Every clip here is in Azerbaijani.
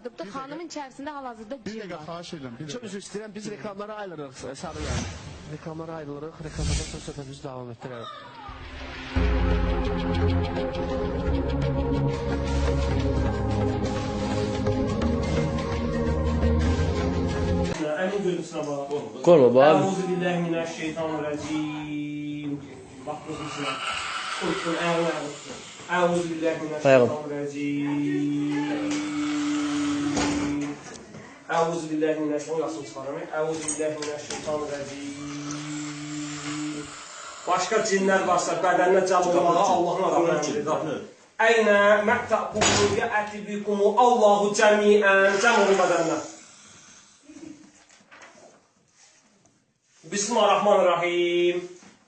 yaradıbdır. Xanımın içərisində hal-hazırda Bir cin dəqiqə var. xahiş edirəm. Çok üzr istəyirəm, biz reklamlara ayrılırıq Sarıya. Reklamlara ayrılırıq, reklamlardan sonra söhbətimizi davam etdirək. Elin gözüne bak. Korma bak. Euzubillahimineşşeytanirracim. Bak gözüne. Korkun Euzubillahimineşşeytanirracim. Euzubillahimineşşeytanirracim. Başka cinler varsa bedenine canlılara Allah'ın adamına emridir. Eynə məqtəqumu yəətibikumu Allahu cəmiən cəm olun bədənlə. Bismillahirrahmanirrahim.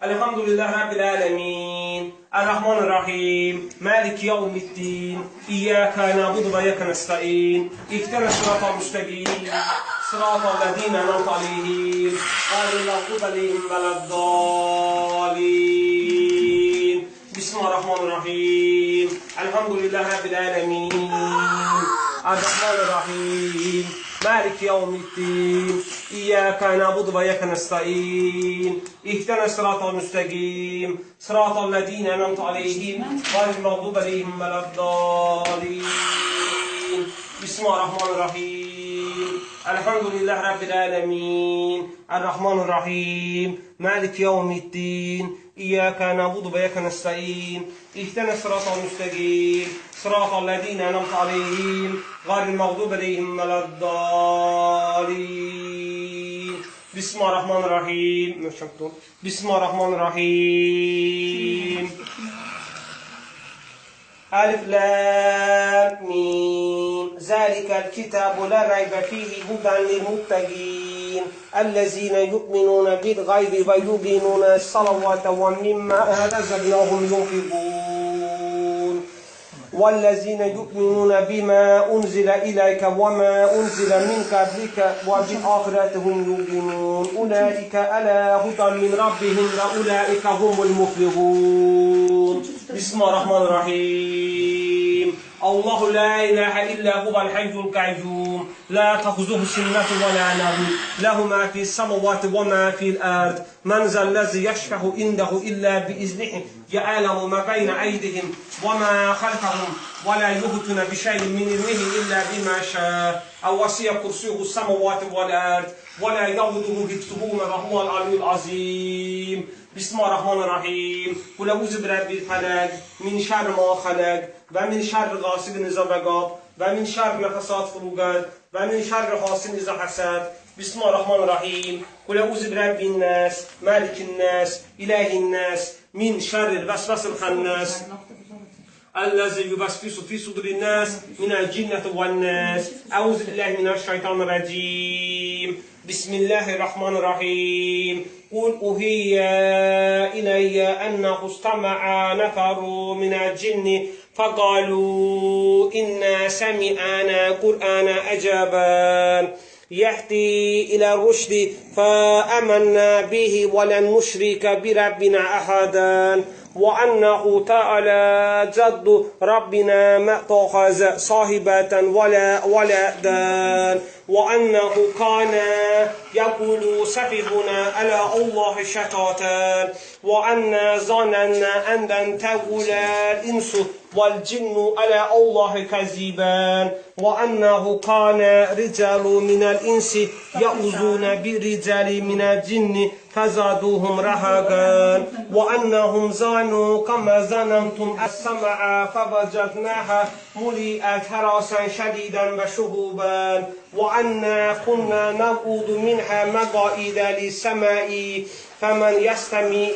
Elhamdülillah Rabbil ələmin. Ər-Rahmanir-Rahim. Maliki yevmiddin. İyyaka na'budu və iyyaka nestaîn. İhdina sıratal müstəqim. Sıratal lezîne en'amte aleyhim. Ghayril mağdubi aleyhim veleddâllîn. Bismillahirrahmanirrahim. Elhamdülillah Rabbil ələmin. Ər-Rahmanir-Rahim. Maliki yevmiddin. İyyaka na'budu və iyyaka nestaîn. İhdina sıratal müstəqim. Sıratal lezîne en'amte aleyhim. Ghayril mağdubi aleyhim veleddâllîn. Bismillahirrahmanirrahim. Elhamdülillah Rabbil ələmin. Ər-Rahmanir-Rahim. Maliki yevmiddin. İyyaka na'budu və iyyaka nestaîn. İhdina sıratal müstəqim. Sıratal lezîne en'amte aleyhim. Ghayril mağdubi aleyhim veleddâllîn. Bismillahirrahmanirrahim. Bismillahirrahmanirrahim. Alif Lam Mim. Zalikel kitabu la raybe fihi hudan lil muttaqin. Ellezine yu'minuna bil gaybi ve yuqimuna es-salavate ve mimma razaqnahum yunfiqun. وَالَّذِينَ يُؤْمِنُونَ بِمَا أُنْزِلَ إِلَيْكَ وَمَا أُنْزِلَ مِنْ قَبْلِكَ وَبِالْآخِرَةِ هُمْ يُوقِنُونَ أُولَٰئِكَ عَلَىٰ هُدًى مِنْ رَبِّهِمْ وَأُولَٰئِكَ هُمُ الْمُفْلِحُونَ بسم الله الرحمن الرحيم. الله لا إله إلا هو الحي القيوم لا تأخذه سنة ولا نوم له ما في السماوات وما في الأرض من ذا الذي يشفع عنده إلا بإذنه يعلم ما بين أيديهم وما خلفهم ولا يحيطون بشيء من علمه إلا بما شاء وسع كرسيه السماوات والأرض ولا يؤوده حفظهما وهو العلي العظيم. بسم الله الرحمن الرحيم. قل أعوذ برب الفلق من شر ما خلق ومن شر غاسق إذا وقب ومن شر نفثات في العقد ومن شر حاسد إذا حسد. بسم الله الرحمن الرحيم. قل أعوذ برب الناس مالك الناس إله الناس من شر الوسواس الخناس الذي يوسوس في صدور الناس من الجنة والناس. أعوذ بالله من الشيطان الرجيم. بسم الله الرحمن الرحيم. قل أوحي إلي أنه استمع نفر من الجن فقالوا إنا سمعنا قرآنا عجبا يهدي إلى الرشد فآمنا به ولن نشرك بربنا أحدا وأنه تعالى جد ربنا ما اتخذ صاحبة ولا ولدا وأنه كان يقول سفيهنا على الله شططا وأنا ظننا أن لن تقول الإنس والجن على الله كذبا وأنه كان رجال من الإنس يؤذون برجال من الجن فزادوهم رهقا وأنهم ظنوا كما ظننتم السمع فوجدناها مليئت حرسا شديدا وشهبا وأنا كنا نقعد منها مقاعد للسماء فمن يستمع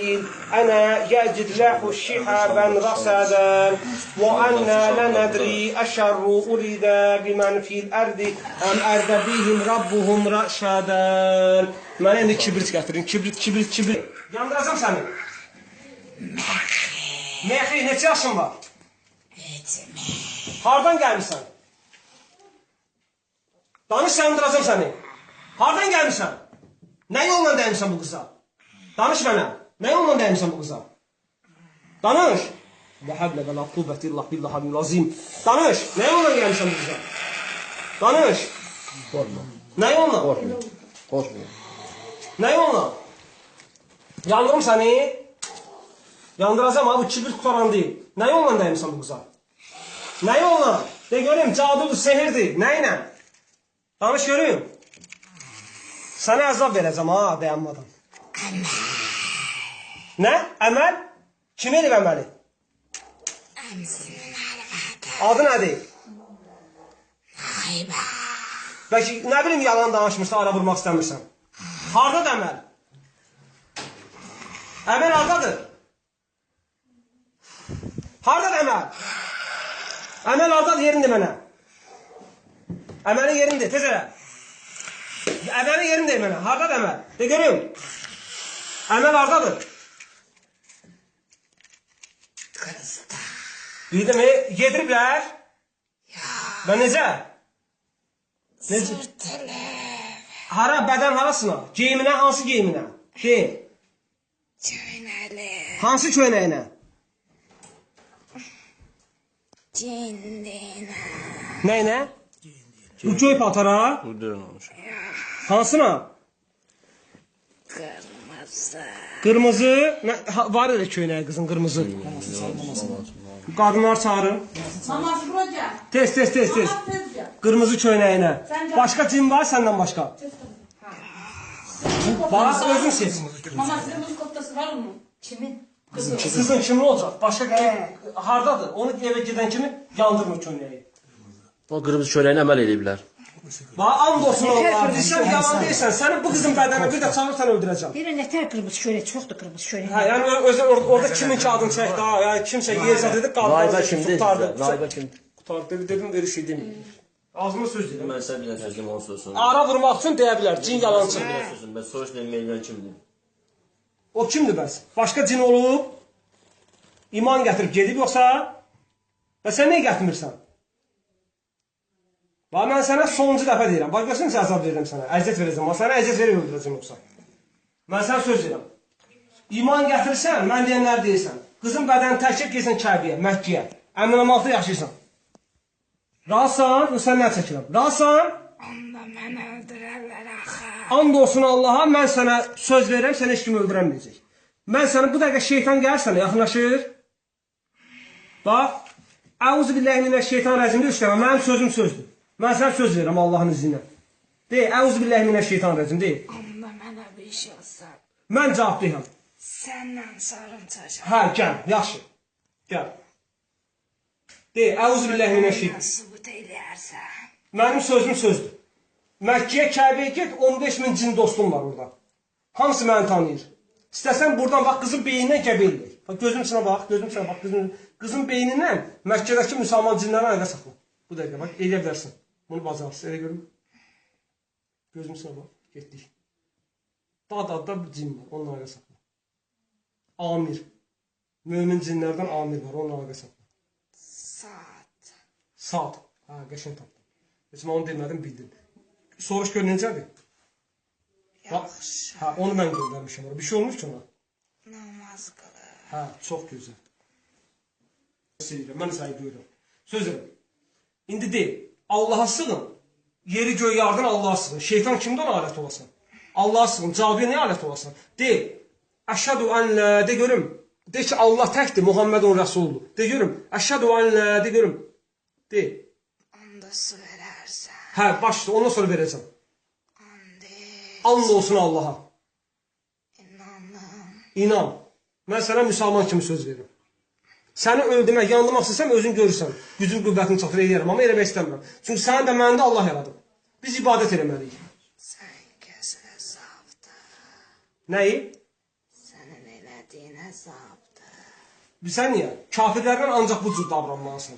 أنا يجد له شهابا رصدا وأنا لا ندري أشر أريد بمن في الأرض أم أراد بهم ربهم رشدا. Mənə indi kibrit gətirin, kibrit. Yandıracam səni. Meyxi, neçə yaşın var? Hardan gəlmişsən? Danış, yandıracam səni. Hardan gəlmişsən? Nə yolla dəymişsən bu qıza? Danış mənə. Nə yolla dəymişsən bu qıza? Danış. La havle və la quvvətə illah billahil azim. Danış. Nə yolla gəlmişsən bu qıza? Danış. Korkma. Nə yolla? Korkma. Korkma. Nə yolla? Yandırım səni. Yandıracam ha, bu kibir qutaran deyil. Nə yolla dəymişsən bu qıza? Nə yolla? De göreyim, cadudur, sehirdir. Nə ilə? Danış göreyim. Sənə əzab verəcəm ha, dayanmadan. Nə? Əməl? Kim elib əməli? Adı nədir? Bəlkə nə bilim yalan danışmışsa, ara vurmaq istəmirsən. Hardadır əməl? Əməl hardadır? Hardadır əməl? Əməl hardadır, yerində mənə. Əməlin yerində, tez elə. Əməlin yerində mənə. Hardadır əməl? De görüm. Əməl hardadır? Kızda. Bildim, yediriblər. Və necə? Necə? Sırtılı. Hara, bədən harasına? Geyiminə, hansı geyiminə? Çöynəli. Hansı köynəyinə? Cindinə. Nəyinə? Bu göy patara? Uydurun olmuş. Hansına? Kırmızı. Qırmızı. Var elə köynəyi qızın qırmızı. Qadınlar çağırın. Maması buraya. Tez. Tezce. Qırmızı köynəyinə. Sən gəl. Başqa cin var səndən başqa? Bax, özün seç. Maması kırmızı koftası var mı? Kimin? Qızın kimin olacaq? Başqa hardadır? Onu evə gedən kimi yandırmır köynəyi. O qırmızı çöreğini əməl ediblər. Bax, and olsun Allah. Deyirsən, yalan deyirsən. Sənin bu qızın bədəninə bir də çağırsan öldürəcəm. Deyirəm, nətər qırmızı çörək, çoxdur qırmızı çörək. Hə, yəni orada kimin ki adını çəkdi ha? Yəni kimsə yeyəcək dedi, Naibə qaldı. kimdir? Naibə kimdir? Qutardı, dedim, öyle şey deməyim. Ağzıma söz deyirəm. Mən sənə bir dənə təslim olsun. Ara vurmaq üçün deyə bilər, cin yalancı. Mən soruş deməyən kimdir? O kimdir bəs? Başqa cin olub, iman gətirib gedib yoxsa? Və sən niyə gətirmirsən? Bax, mən sənə sonuncu dəfə deyirəm. Bax, görsən ki, əzab verirəm sənə. Əziyyət verəcəm. Sənə əziyyət verib öldürəcəm yoxsa. Mən sənə söz deyirəm. İman gətirsən, mən deyənlər deyirsən. Qızın bədəni təkib gelsən Kəbiyə, Məkkiyə. Əminamatda yaşayırsan. Razısan? Sən nə çəkirəm? Razısan? Onda mən öldürərlər axı. And olsun Allaha, mən sənə söz verirəm, sənə heç kim öldürəməyəcək. Mən sənə bu dəqiqə şeytan gəlir sənə, yaxınlaşır. Bax, Əuzubillahimineşşeytanirracim deyir ki, mənim sözüm sözdür. Mən sənə söz verirəm Allahın izni ilə. Deyil, Əuzubillahimineşşeytanirracim, deyil. Onda mənə bir şey olsa, Mən cavab deyirəm. səndən sarımçacaq. Hə, gəl, yaxşı. Gəl. Deyil, Əuzubillahimineşşeytanirracim. Sübut eləyərsən. Mənim sözüm sözdür. Məkkiyə, Kəbəyə get, 15 min cin dostum var orada. Hamısı məni tanıyır. İstəsən buradan bax, qızın beynindən gəbə eləyək. Bax, gözüm içinə bax, qızın beynindən Məkkədəki müsəlman cinlərini əldə saxla. Bu dəqiqə, bax, eləyə bilərsən. Bunu bacararsın, elə görüm. Gözüm içinə bax, getdik. Dağda bir cin var, onun əldə saxla. Amir. Mömin cinlərdən amir var, onun əldə saxla. Saat. Saat. Hə, qəşəng tapdım. Heç mən onu demədim, bildim. Soruş gör necədir? Yaxşı. Hə, onu mən göndərmişəm ora. Bir şey olmuş ki ona? Namaz qılır. Hə, çox gözəl. Mən səni görürəm. Söz verirəm. İndi deyil, Allaha sığın. Yeri göy yardan Allaha sığın. Şeytan kimdən alət olasan? Allaha sığın. Caduya nə alət olasan? Deyil. Əşhədu ən lə, de görüm. De ki, Allah təkdir, Muhammedun Rəsuldur. De görüm. Əşhədu ən lə, de görüm. Deyil. Onda su verərsən. Hə, başla, ondan sonra verəcəm. Andi. And olsun Allaha. İnanım. İnan. Mən sənə müsəlman kimi söz verirəm. Səni öldürmək, yandırmaq istəsəm özün görürsən. Gücün qüvvətini çatır eləyərəm, amma eləmək istəmirəm. Çünki səni də məni də Allah yaradıb. Biz ibadət eləməliyik. Sən gözlə zavdır. Nəyi? Sənin elədiyinə zavdır. Bilsən niyə? Kafirlərlə ancaq bu cür davranmalısın.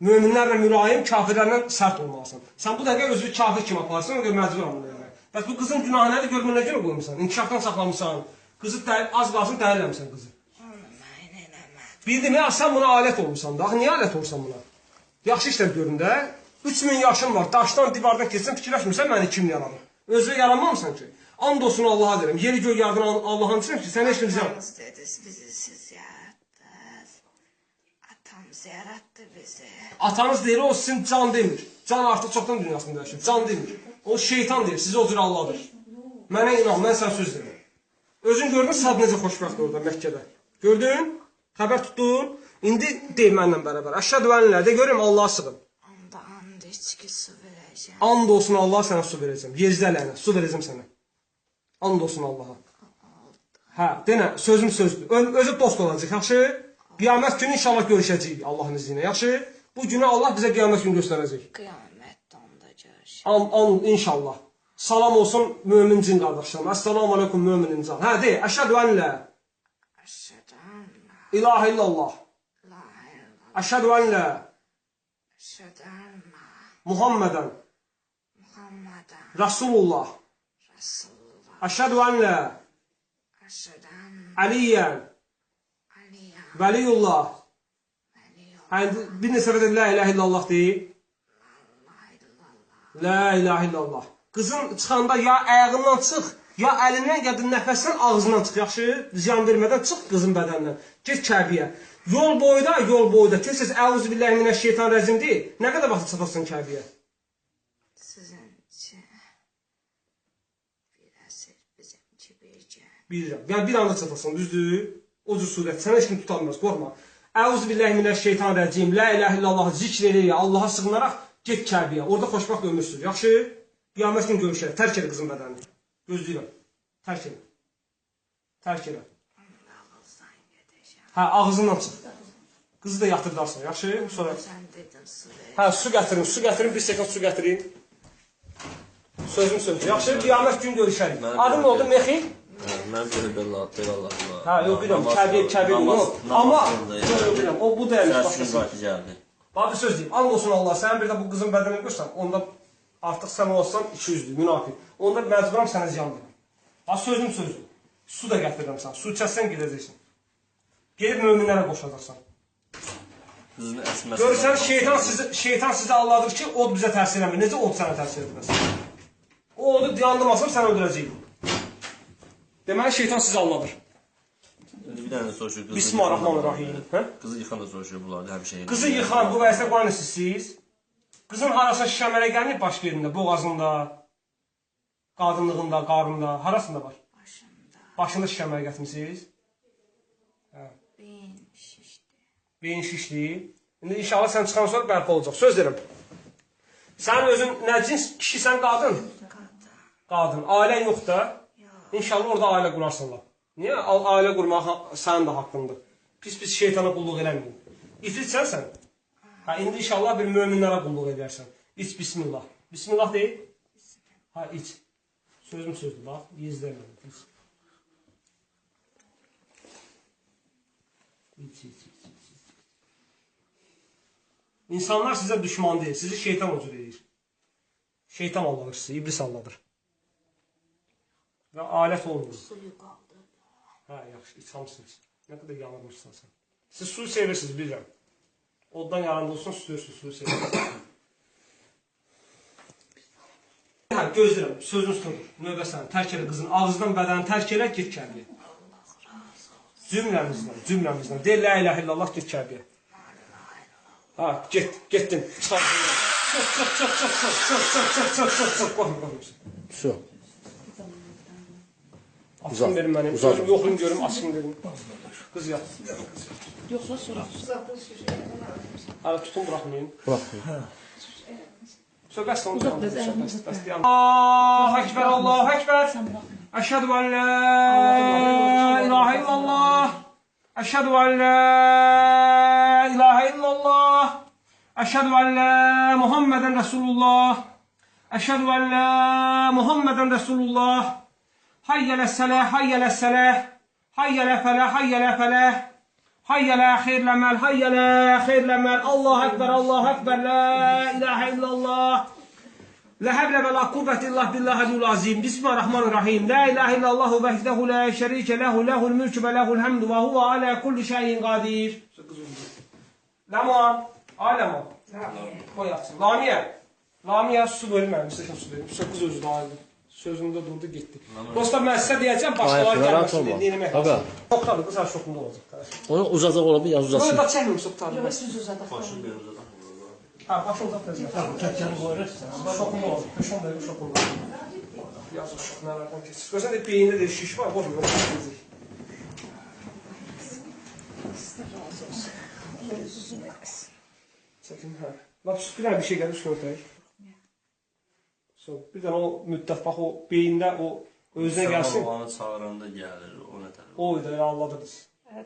Möminlərlə mülayim, kafirlərlə sərt olmalısın. Sən bu dəqiqə özünü kafir kimi aparırsan, ona görə məcbur olmalı. Bəs bu qızın günahı nədir? Görmə nə görə qoymusan? İnkişafdan saxlamısan. Qızı az qalsın dəyərləmişsən qızı. Onu mən eləmədim. Bildim ya, sən buna alət olmuşsan da. Niyə alət olsan buna? Yaxşı işlər görün də. 3000 yaşın var. Daşdan, divardan keçsən fikirləşmirsən məni kim yaradır? Özünə yaranmamısan ki. And olsun Allaha deyirəm. Yeri göy yardan Allah'ın içinəm ki, sən heç kimsə Atamız dedi, bizi siz yarattınız. Atam Rabbimiz yarattı bizi. Atanız deyir, o sizin can demir. Can artıq çoxdan dünyasında yaşayır. Can demir. O şeytan deyir, sizi o cür Allah'dır. Mənə inan, mən sən söz deyirəm. Özün gördün, sad necə xoşbəxt orada Məkkədə. Gördün? Xəbər tutdun? İndi deyil mənlə bərabər. Əşhədü ən la de görüm Allah'a sığın. Onda and içki su vereceğim. And olsun Allah'a sənə su verəcəm. Yezdə lənə, su verəcəm sənə. And olsun Allah'a. Hə, denə, sözüm sözdür. Özü dost olacaq, yaxşı? Qiyamət günü inşallah görüşəcəyik Allah'ın izni ilə, yaxşı? Bu günü Allah bizə qiyamət günü göstərəcək. Kıyamette onda görüşürüz. An inşallah. Salam olsun mümin cin qardaşlarım. Əssalamu aleykum müminin can. Hə, de, əşhədü ən la Eşhedü en ilahə illallah. la ilahe Əşhədü ən la Eşhedü enne Muhammedən Muhammeden Rasulullah. Resulullah. Əşhədü ən la Eşhedü enne Əliyyən Aliyen Vəliyullah. Veliyullah. Hə, bir neçə dəfə la ilahə illallah deyib. La ilahə illallah. Qızın çıxanda ya ayağından çıx, ya əlindən, ya da nəfəsindən ağzından çıx, yaxşı? Ziyan vermədən çıx qızın bədənindən. Get Kəbiyə. Yol boyda, tez-tez əuzubillahimineşşeytanirracim deyil. Nə qədər vaxt çatarsın Kəbiyə? Sizin için bir əsir bizimki bircə. Bilirəm. Yəni bir anda çatarsın, düzdür? O cür surət. Sənə heç kim tutanmaz, qorxma. Əuzubillahimineşşeytanirracim. La ilahə illallah zikr eləyir, Allaha sığınaraq get Kəbiyə. Orada xoşbəxt ömürsün, yaxşı? Qiyamət gün görüşər. Tərk elə qızın bədənini. Gözləyirəm. Tərk elə. Tərk elə. Ağızdan gedeceğim. Hə, ağzından çıx. Qızı da yatırdarsın, yaxşı? Sonra Sen dedin su ver. hə, su gətirin, bir sekund su gətirin. Sözüm sözdür. Yaxşı, qiyamət gün görüşərik. Adın nə oldu, Mexi? Mən bilirəm Allah. Hə, yox bilirəm, Kəbir yox. Amma yox bilirəm, o bu deyil. Səs gün vaxtı gəldi. Bax bir söz deyim. And olsun Allah, sən bir də bu qızın bədənini görsən, onda artıq sən olsan 200-dür, münafiq. Onda məcburam sənə ziyan verim. Ha, sözüm sözdür. Su da gətirirəm sən. Su içəsən gedəcəksən. Gedib möminlərə qoşacaqsan. Qızın əsməsi. Görürsən, şeytan sizi Allah'dır ki, od bizə təsir eləmir. Necə od sənə təsir etməz? O odu yandırmasam səni öldürəcəyim. Deməli, şeytan sizi Allah'dır. Bir dənə soruşur qızı. Bismillahirrahmanirrahim. Qızı yıxan da soruşur bunlar hər şeyi. Qızı yıxan bu vəziyyətə qoymusunuz siz. Qızın harasa şişəmələ gəlmir baş yerində, boğazında, qadınlığında, qarnında, harasında var? Başımda Başında şişəmələ gətirmişsiniz. beyin şişti. Beyin şişdi. İndi inşallah sən çıxan sonra bərpa olacaq. Söz verim. Sən özün nə cins kişisən, qadın? Qadın. Ailən yox da. İnşallah orada ailə qurarsınlar. Niyə? Ailə qurmaq sənin də haqqındır. Pis şeytana qulluq eləməyin. İfritsən sən. Ha, indi inşallah bir möminlərə qulluq edərsən. İç bismillah. Bismillah deyil. Ha, iç. Sözüm sözdür, bax. Yezdəmədim. İç. İç. İnsanlar sizə düşman deyil. Sizi şeytan o cür edir. Şeytan Allah'dır sizi. İblis Allah'dır. Və alət olmur. Suyu kaldı. Hə, yaxşı, iç hamısınız. Nə qədər yanılmışsan sən. Siz suyu sevirsiniz, bilirəm. Oddan yanında olsun, tutuyorsunuz, suyu sevirsiniz. Hə, gözləyirəm, sözün tutur. Növbə sənin, tərk elə qızın. Ağızdan bədəni tərk elə, get Kəbiyə. Cümləmizdən. Deyil, la ilahə illallah, get Kəbiyə. Ha, getdin. Çıxar. Çıx. Su. Açın verin mənim. Gözüm yoxlayın görüm, açın verin. Qız yat. Yoxsa sonra. Hələ tutun, buraxmayın. Buraxmayın. Söhbət sonu. Allahu Ekber, Allahu Ekber. Əşhədü ən la ilahə illallah. Əşhədü ən la ilahə illallah. Əşhədü ən la Muhammedən Resulullah. Əşhədü ən la Muhammedən Resulullah. Hayyələ sələh, hayyələ sələh. Hayyələ fələh, hayyələ fələh. Hayyələ xeyirləməl, hayyələ xeyirləməl. Allahu Ekber, Allahu Ekber. La ilahə illallah. La həvlə və la quvvət illah billahəl azim. Bismillahirrahmanirrahim. La ilahə illallahu vəhdəhu la şərikə ləhu, ləhul mülkü və ləhul həmdu və huvə alə kulli şeyin qadir. Ləman, aləman. Qoy yatsın. Lamiyə su verir mənim, istəşəm su verim. Qız özü də ayrıdır. Sözündə durdu, getdi. Dostlar, mən sizə deyəcəm, başqalar Ayaqlar rahat gəlməsin, olma. dinləmək Qaqa. lazım. Çoxdadır, qızar şokunda olacaq. Onu uzatacaq ola bir yaz Böyle uzatsın. da çəkməyim çoxdadır. Yok siz uzadıq. Ha, başı uzatacaq. Kəkəni qoyuruz. Şokunda olacaq. 5-10 dəqiqə şokunda. Yazıq şok nələrdən keçir. Görsən də beyində də şiş var, bozmuyor. Çəkin, hə. Lap bir dənə bir şey gəlir, şöhrətək. Bir dənə o müddət, bax o beyində o özünə gəlsin. Onu çağıranda gəlir, o nə tərəf. O da elə Allah'dırız.